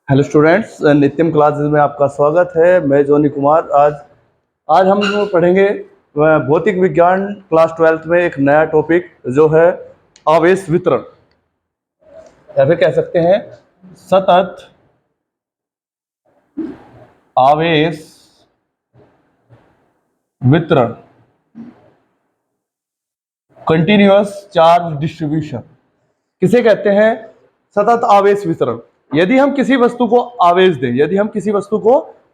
Hello students, नित्यम classes में आपका स्वागत है। मैं जोनी कुमार। आज हम लोग पढ़ेंगे भौतिक विज्ञान क्लास 12th में एक नया टॉपिक जो है आवेश वितरण, या फिर कह सकते हैं सतत आवेश वितरण, कंटिन्यूअस चार्ज डिस्ट्रीब्यूशन। किसे कहते हैं? सतत आवेश वितरण। यदि हम किसी वस्तु को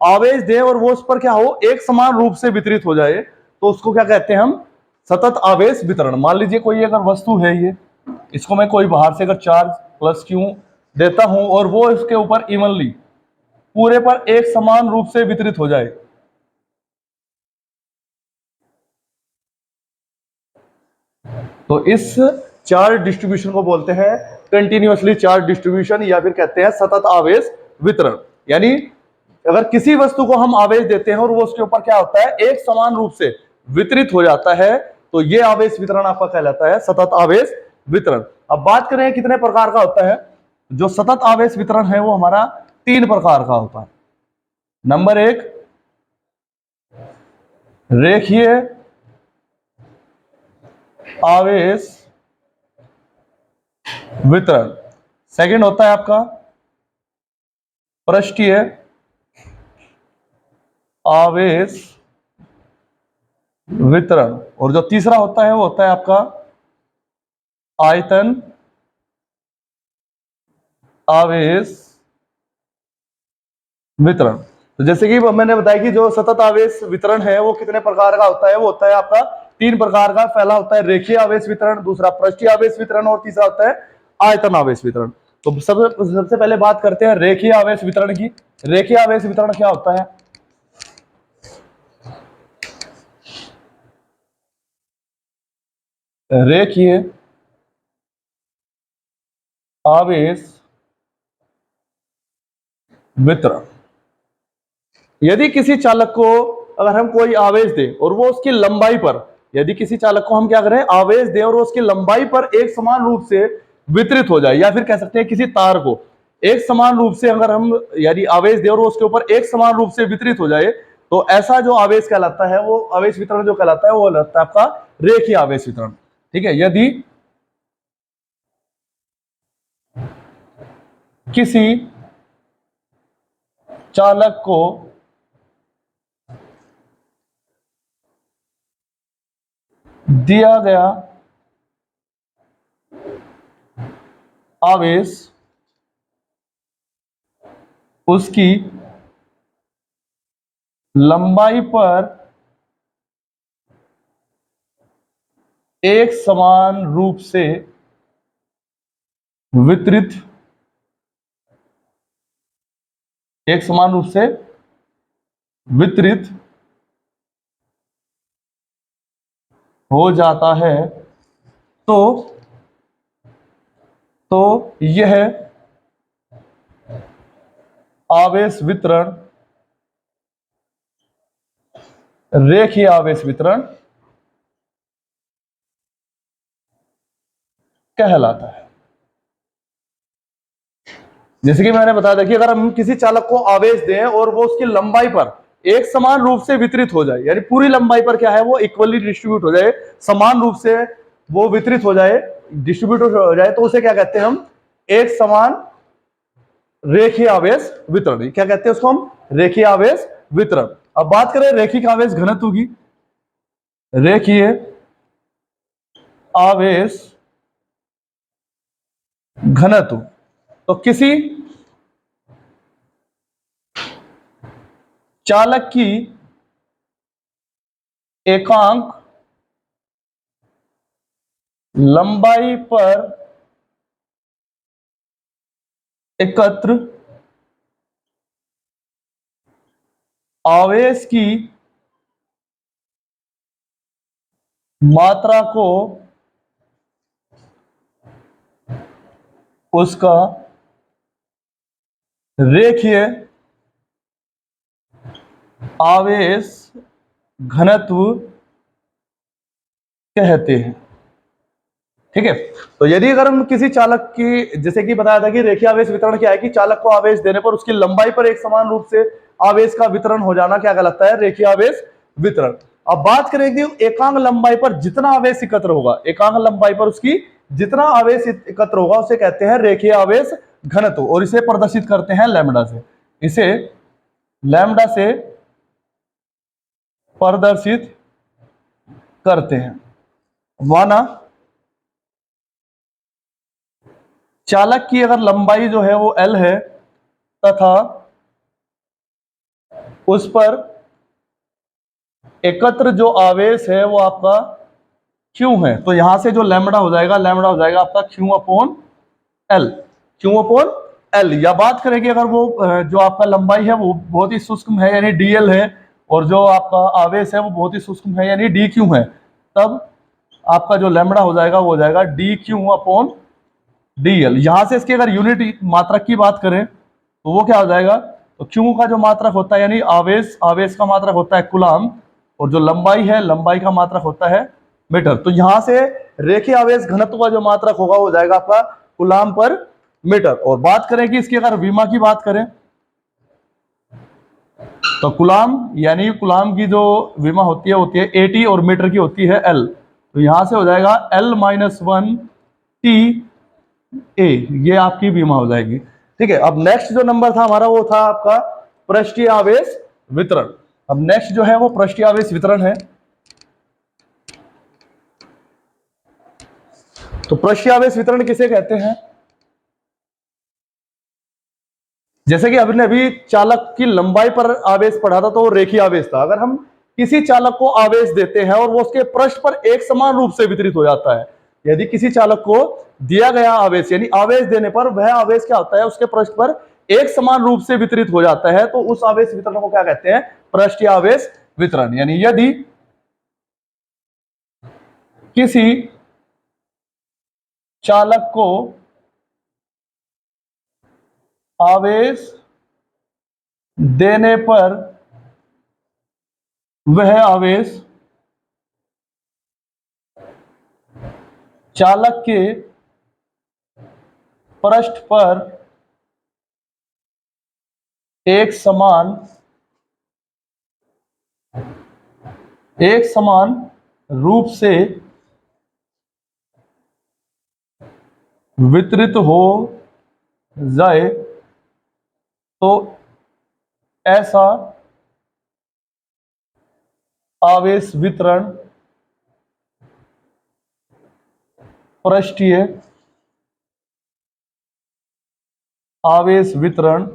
आवेश दें और वो उस पर क्या हो, एक समान रूप से वितरित हो जाए, तो उसको क्या कहते हैं हम? सतत आवेश वितरण। मान लीजिए कोई अगर वस्तु है, ये इसको मैं कोई बाहर से अगर चार्ज प्लस क्यू देता हूं और वो इसके ऊपर इवनली पूरे पर एक समान रूप से वितरित हो जाए, तो इस चार्ज डिस्ट्रीब्यूशन को बोलते हैं कंटिन्यूअसली चार्ज डिस्ट्रीब्यूशन, या फिर कहते हैं सतत आवेश वितरण। यानी अगर किसी वस्तु को हम आवेश देते हैं और वो उसके ऊपर क्या होता है, एक समान रूप से वितरित हो जाता है, तो ये आवेश वितरण आपका कहलाता है सतत आवेश वितरण। अब बात करें कितने प्रकार का होता है। जो सतत आवेश वितरण है वो हमारा 3 प्रकार का होता है। नंबर 1 रेखीय आवेश वितरण। सेकंड होता है आपका पृष्ठीय आवेश वितरण। और जो तीसरा होता है वो होता है आपका आयतन आवेश वितरण। तो जैसे कि मैंने बताया कि जो सतत आवेश वितरण है वो कितने प्रकार का होता है, वो होता है आपका 3 प्रकार का। पहला होता है रेखीय आवेश वितरण, दूसरा पृष्ठीय आवेश वितरण और तीसरा होता है आयतन आवेश वितरण। तो सबसे पहले बात करते हैं रेखीय आवेश वितरण की। रेखीय आवेश वितरण क्या होता है? रेखीय आवेश वितरण, यदि किसी चालक को अगर हम कोई आवेश दें और वो उसकी लंबाई पर, यदि किसी चालक को हम क्या करें, आवेश दें और वो उसकी लंबाई पर एक समान रूप से वितरित हो जाए, या फिर कह सकते हैं किसी तार को एक समान रूप से अगर हम यदि आवेश दें और वो उसके ऊपर एक समान रूप से वितरित हो जाए, तो ऐसा जो आवेश कहलाता है, वो आवेश वितरण जो कहलाता है वो कहलाता है आपका रेखीय आवेश वितरण। ठीक है। यदि किसी चालक को दिया गया आवेश उसकी लंबाई पर एक समान रूप से वितरित एक समान रूप से वितरित हो जाता है, तो यह आवेश वितरण रेखीय आवेश वितरण कहलाता है। जैसे कि मैंने बताया था कि अगर हम किसी चालक को आवेश दें और वो उसकी लंबाई पर एक समान रूप से वितरित हो जाए, यानी पूरी लंबाई पर क्या है, वो इक्वली डिस्ट्रीब्यूट हो जाए, समान रूप से वो वितरित हो जाए, डिस्ट्रीब्यूट हो जाए, तो उसे क्या कहते हैं हम? एक समान रेखीय आवेश वितरण। क्या कहते हैं उसको हम? रेखीय आवेश वितरण। अब बात करें रेखिक आवेश घनत्व की। रेखीय आवेश घनत्व, तो किसी चालक की एकांक लंबाई पर एकत्र आवेश की मात्रा को उसका रेखीय आवेश घनत्व कहते हैं। ठीक है। तो यदि अगर हम किसी चालक की, जैसे कि बताया था कि रेखीय आवेश वितरण क्या है कि चालक को आवेश देने पर उसकी लंबाई पर एक समान रूप से आवेश का वितरण हो जाना क्या कहलाता है, रेखीय आवेश वितरण। अब बात करें कि एकांक लंबाई पर जितना आवेश एकत्र होगा, एकांक लंबाई पर उसकी जितना आवेश एकत्र होगा उसे कहते हैं रेखीय आवेश घनत्व, और इसे प्रदर्शित करते हैं लैम्ब्डा से। इसे लैम्ब्डा से प्रदर्शित करते हैं। माना चालक की अगर लंबाई जो है वो L है तथा उस पर एकत्र जो आवेश है वो आपका Q है, तो यहां से जो लैम्ब्डा हो जाएगा, लैम्ब्डा हो जाएगा आपका Q upon L, Q upon L। या बात करें कि अगर वो जो आपका लंबाई है वो बहुत ही सूक्ष्म है यानी DL है, और जो आपका आवेश है वो बहुत ही सूक्ष्म है यानी DQ है, तब आपका जो लैम्ब्डा हो जाएगा वो हो जाएगा DQ अपॉन DL। यहां से इसकी अगर यूनिट मात्रक की बात करें तो वो क्या हो जाएगा, तो Q का जो मात्रक होता है यानी आवेश, आवेश का मात्रक होता है कूलाम, और जो लंबाई है, लंबाई का मात्रक होता है मीटर। तो यहां से रेखीय आवेश घनत्व का जो मात्रक होगा वो जाएगा आपका कूलाम पर मीटर। और बात करें कि इसकी अगर विमा की बात करें तो कूलाम यानी कूलाम की जो विमा होती है AT, और मीटर की होती है L। तो यहां से हो जाएगा L-1 TA, ये आपकी विमा हो जाएगी। ठीक है। अब नेक्स्ट जो नंबर था हमारा वो था आपका पृष्ठीय आवेश वितरण। अब नेक्स्ट जो है वो पृष्ठीय आवेश वितरण है। तो पृष्ठीय आवेश वितरण किसे कहते हैं, जैसे कि हमने अभी चालक की लंबाई पर आवेश पढ़ा था तो वो रेखीय आवेश था। अगर हम किसी चालक को आवेश देते हैं और वो उसके पृष्ठ पर एक समान रूप से वितरित हो जाता है, यदि किसी चालक को दिया गया आवेश यानी आवेश देने पर वह आवेश क्या होता है, उसके पृष्ठ पर एक समान रूप से वितरित हो जाता है, तो उस आवेश वितरण को क्या कहते हैं, पृष्ठीय आवेश वितरण। यानी यदि किसी चालक को आवेश देने पर वह आवेश चालक के पृष्ठ पर एक समान रूप से वितरित हो जाए तो ऐसा आवेश वितरण पृष्ठीय आवेश वितरण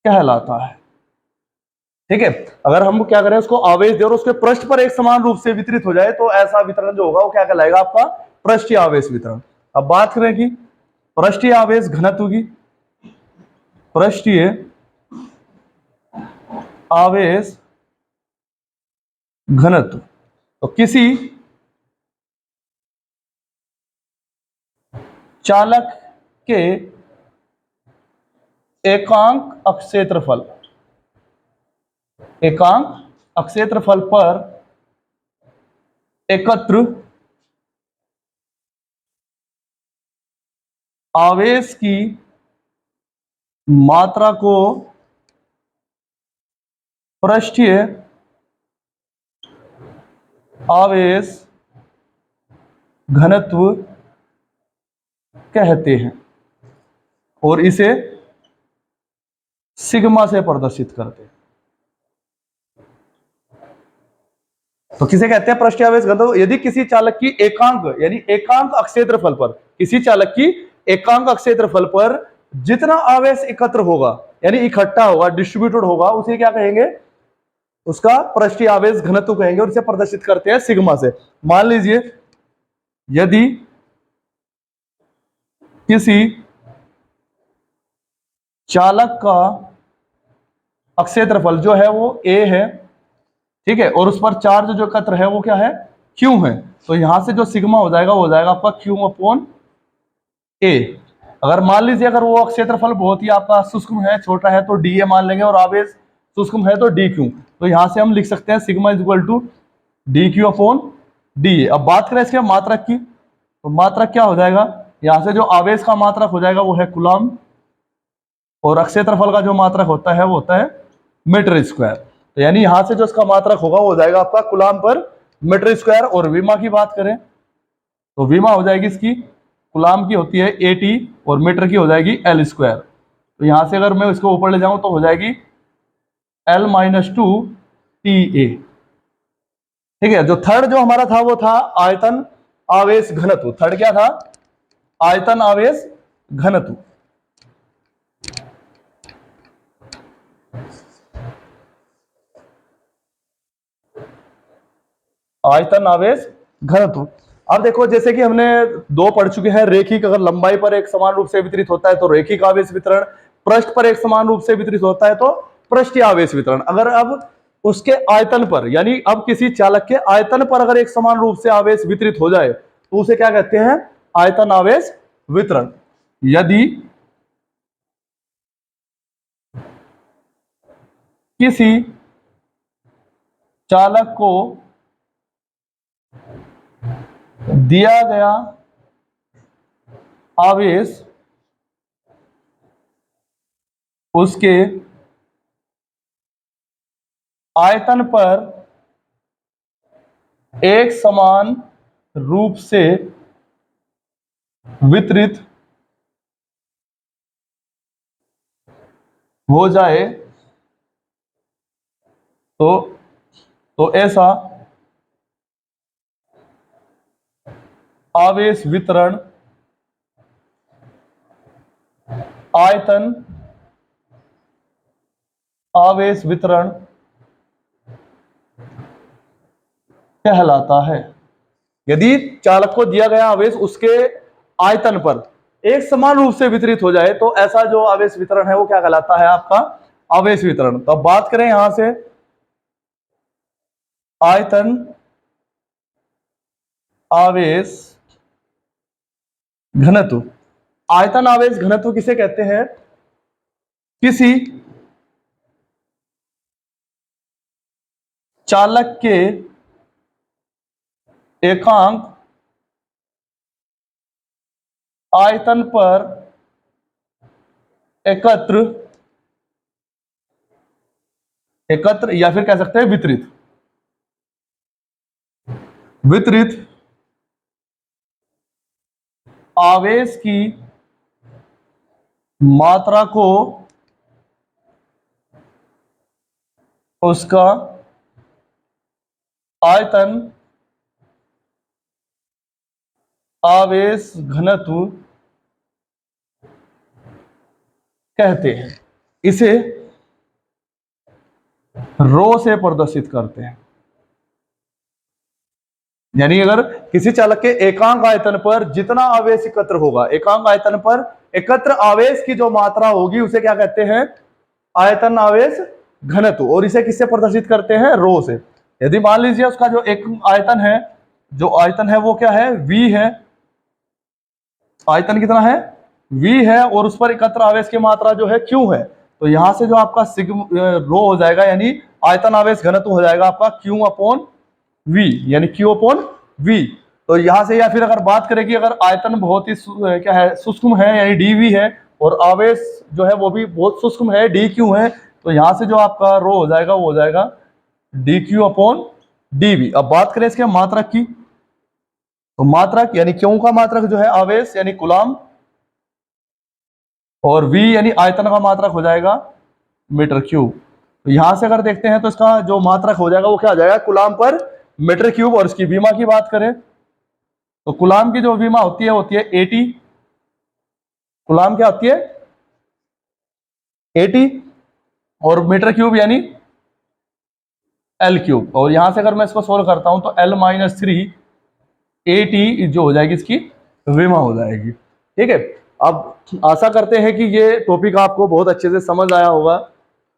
कहलाता है। ठीक है। अगर हम क्या करें, उसको आवेश दे और उसके पृष्ठ पर एक समान रूप से वितरित हो जाए तो ऐसा वितरण जो होगा वो क्या कहलाएगा, आपका पृष्ठीय आवेश वितरण। अब बात करें कि पृष्ठीय आवेश घनत्व की। पृष्ठीय आवेश घनत्व, तो किसी चालक के एकांक अक्षेत्रफल पर एकत्र आवेश की मात्रा को पृष्ठीय आवेश घनत्व कहते हैं, और इसे सिग्मा से प्रदर्शित करते हैं। तो किसे कहते हैं पृष्ठीय आवेश घनत्व, यदि किसी चालक की एकांक यानी एकांक अक्षेत्रफल पर, किसी चालक की एकांक अक्षेत्रफल पर जितना आवेश एकत्र होगा यानी इकट्ठा होगा, डिस्ट्रीब्यूटेड होगा, उसे क्या कहेंगे, उसका पृष्ठीय आवेश घनत्व कहेंगे, और इसे प्रदर्शित करते हैं सिग्मा से। मान लीजिए यदि किसी चालक का अक्षेत्रफल जो है वो A है, ठीक है, और उस पर चार्ज जो एकत्र है वो क्या है, Q है, तो यहां से जो सिग्मा हो जाएगा वो हो जाएगा आपका Q अपॉन A। अगर मान लीजिए अगर वो क्षेत्रफल बहुत ही आपका सूक्ष्म है, छोटा है, तो dA मान लेंगे, और आवेश सूक्ष्म है तो dQ। तो यहां से हम लिख सकते हैं sigma is equal to dQ upon D. अब बात करें इसके मात्रक की, तो मात्रक क्या हो जाएगा, यहां से जो आवेश का मात्रक हो जाएगा वो है कूलम्ब, और अक्षय क्षेत्रफल का जो मात्रक होता है वो होता है मीटर स्क्वायर। तो यानी यहां से जो इसका मात्रक होगा वो हो जाएगा आपका कूलम्ब पर मीटर स्क्वायर। और विमा की बात करें तो विमा हो जाएगी इसकी, कूलम्ब की होती है AT और मीटर की हो जाएगी L स्क्वायर। तो यहां से अगर मैं इसको ऊपर ले जाऊं तो हो जाएगी L-2 TA। ठीक है। जो थर्ड जो हमारा था वो था आयतन आवेश घनत्व। थर्ड क्या था, आयतन आवेश घनत्व। आयतन आवेश घनत्व। अब देखो जैसे कि हमने दो पढ़ चुके हैं, रेखिक, अगर लंबाई पर एक समान रूप से वितरित होता है तो रेखिक आवेश वितरण, पृष्ठ पर एक समान रूप से वितरित होता है तो पृष्ठीय आवेश वितरण। अगर अब उसके आयतन पर, यानी अब किसी चालक के आयतन पर अगर एक समान रूप से आवेश वितरित हो जाए तो उसे क्या कहते हैं, आयतन आवेश वितरण। यदि किसी चालक को दिया गया आवेश उसके आयतन पर एक समान रूप से वितरित हो जाए तो ऐसा आवेश वितरण आयतन आवेश वितरण कहलाता है। यदि चालक को दिया गया आवेश उसके आयतन पर एक समान रूप से वितरित हो जाए तो ऐसा जो आवेश वितरण है वो क्या कहलाता है, आपका आवेश वितरण। तो अब बात करें यहां से आयतन आवेश घनत्व। आयतन आवेश घनत्व किसे कहते हैं, किसी चालक के एकांक आयतन पर एकत्र या फिर कह सकते हैं वितरित आवेश की मात्रा को उसका आयतन आवेश घनत्व कहते हैं। इसे रो से प्रदर्शित करते हैं। यानी अगर किसी चालक के एकांक आयतन पर जितना आवेश एकत्र होगा, एकांक आयतन पर एकत्र आवेश की जो मात्रा होगी उसे क्या कहते हैं, आयतन आवेश घनत्व। और इसे किससे प्रदर्शित करते हैं, रो से। यदि मान लीजिए उसका जो एक आयतन है, जो आयतन है वो क्या है, V है। आयतन कितना है, V है, और उस पर एकत्र आवेश की मात्रा जो है Q है। तो यहां से जो आपका सिग्मा रो हो जाएगा, यानी आयतन आवेश घनत्व हो जाएगा आपका Q/V, यानी Q/V। तो यहां से, या फिर अगर बात करें कि अगर आयतन बहुत ही क्या है, सूक्ष्म है, यानी dV है, और आवेश जो है वो भी बहुत सूक्ष्म है, dQ है, तो यहां से जो आपका रो हो जाएगा वो हो जाएगा dQ/dV। अब बात करें इसके मात्रक की, तो मात्रक यानी क्यों का मात्रक जो है आवेश यानी कूलम्ब, और V यानी आयतन का मात्रक हो जाएगा मीटर क्यूब। तो यहां से अगर देखते हैं तो इसका जो मात्रक हो जाएगा वो क्या हो जाएगा, कूलम्ब पर मीटर क्यूब। और इसकी विमा की बात करें तो कूलम्ब की जो विमा होती है AT। कूलम्ब क्या होती है, AT, और मीटर क्यूब यानी L3। और यहां से अगर मैं इसको सोल्व करता हूं तो L-3 AT जो हो जाएगी इसकी विमा हो जाएगी। ठीक है। अब आशा करते हैं कि ये टॉपिक आपको बहुत अच्छे से समझ आया होगा।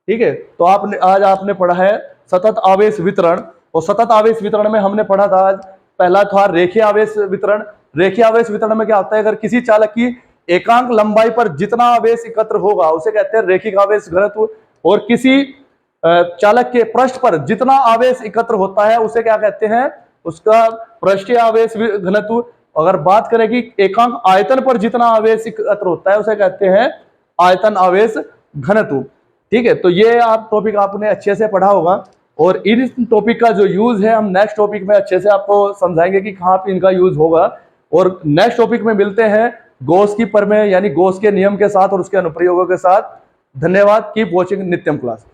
ठीक है। तो आज आपने पढ़ा है सतत आवेश वितरण, और सतत आवेश वितरण में हमने पढ़ा था, आज पहला था रेखीय आवेश वितरण। रेखीय आवेश वितरण में क्या होता है, अगर किसी चालक की एकांक लंबाई पर जितना आवेश एकत्र होगा उसे कहते हैं रेखिक आवेश घनत्व, और किसी चालक के पृष्ठ पर जितना आवेश एकत्र होता है उसे क्या कहते हैं, उसका पृष्ठीय आवेश घनत्व। अगर बात करें कि एकांक आयतन पर जितना आवेश एकत्र होता है उसे कहते हैं आयतन आवेश घनत्व। ठीक है, तो ये आप टॉपिक आपने अच्छे से पढ़ा होगा, और इस टॉपिक का जो यूज है हम नेक्स्ट टॉपिक में अच्छे से आपको समझाएंगे कि कहाँ पे इनका यूज होगा। और नेक्स्ट टॉपिक में मिलते हैं गॉस की प्रमेय यानी गॉस के नियम के साथ और उसके अनुप्रयोगों के साथ। धन्यवाद। कीप वॉचिंग नित्यम क्लास।